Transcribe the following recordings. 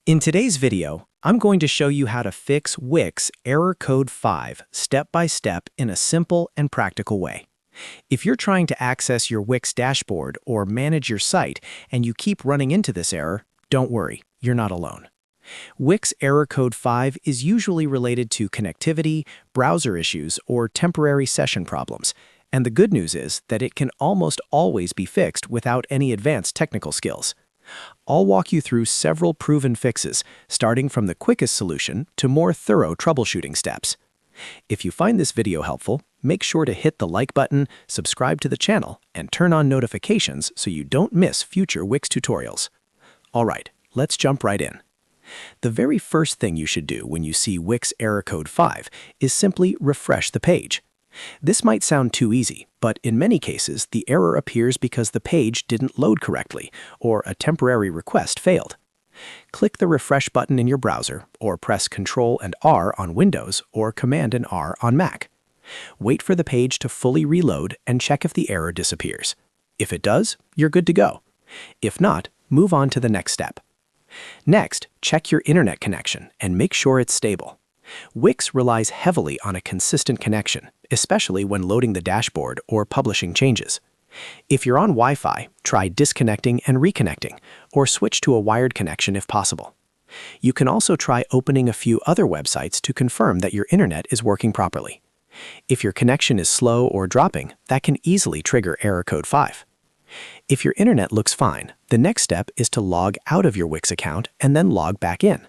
In today's video, I'm going to show you how to fix Wix Error Code 5 step by step in a simple and practical way. If you're trying to access your Wix dashboard or manage your site and you keep running into this error, don't worry, you're not alone. Wix Error Code 5 is usually related to connectivity, browser issues, or temporary session problems, and the good news is that it can almost always be fixed without any advanced technical skills. I'll walk you through several proven fixes, starting from the quickest solution to more thorough troubleshooting steps. If you find this video helpful, make sure to hit the like button, subscribe to the channel, and turn on notifications so you don't miss future Wix tutorials. Alright, let's jump right in. The very first thing you should do when you see Wix Error Code 5 is simply refresh the page. This might sound too easy, but in many cases, the error appears because the page didn't load correctly or a temporary request failed. Click the refresh button in your browser or press Ctrl and R on Windows or Command and R on Mac. Wait for the page to fully reload and check if the error disappears. If it does, you're good to go. If not, move on to the next step. Next, check your internet connection and make sure it's stable. Wix relies heavily on a consistent connection, especially when loading the dashboard or publishing changes. If you're on Wi-Fi, try disconnecting and reconnecting, or switch to a wired connection if possible. You can also try opening a few other websites to confirm that your internet is working properly. If your connection is slow or dropping, that can easily trigger Error Code 5. If your internet looks fine, the next step is to log out of your Wix account and then log back in.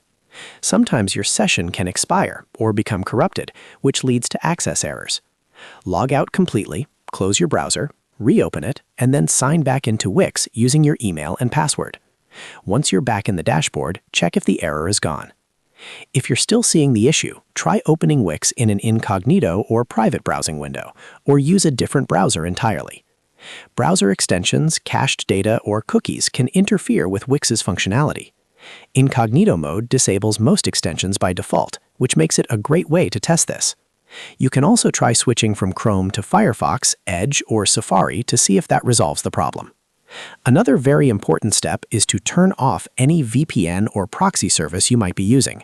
Sometimes your session can expire or become corrupted, which leads to access errors. Log out completely, close your browser, reopen it, and then sign back into Wix using your email and password. Once you're back in the dashboard, check if the error is gone. If you're still seeing the issue, try opening Wix in an incognito or private browsing window, or use a different browser entirely. Browser extensions, cached data, or cookies can interfere with Wix's functionality. Incognito mode disables most extensions by default, which makes it a great way to test this. You can also try switching from Chrome to Firefox, Edge, or Safari to see if that resolves the problem. Another very important step is to turn off any VPN or proxy service you might be using.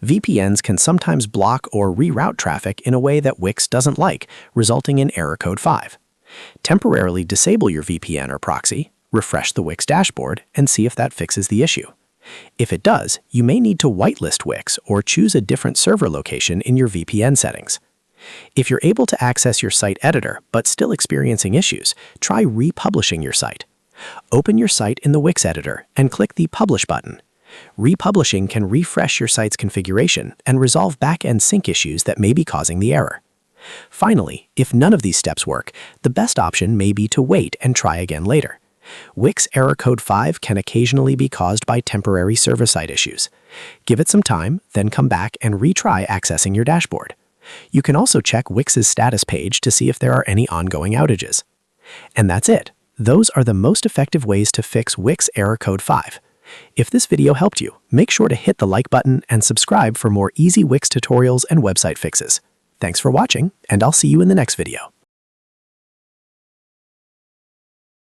VPNs can sometimes block or reroute traffic in a way that Wix doesn't like, resulting in Error Code 5. Temporarily disable your VPN or proxy, refresh the Wix dashboard, and see if that fixes the issue. If it does, you may need to whitelist Wix or choose a different server location in your VPN settings. If you're able to access your site editor but still experiencing issues, try republishing your site. Open your site in the Wix editor and click the Publish button. Republishing can refresh your site's configuration and resolve back-end sync issues that may be causing the error. Finally, if none of these steps work, the best option may be to wait and try again later. Wix Error Code 5 can occasionally be caused by temporary server-side issues. Give it some time, then come back and retry accessing your dashboard. You can also check Wix's status page to see if there are any ongoing outages. And that's it. Those are the most effective ways to fix Wix Error Code 5. If this video helped you, make sure to hit the like button and subscribe for more easy Wix tutorials and website fixes. Thanks for watching, and I'll see you in the next video.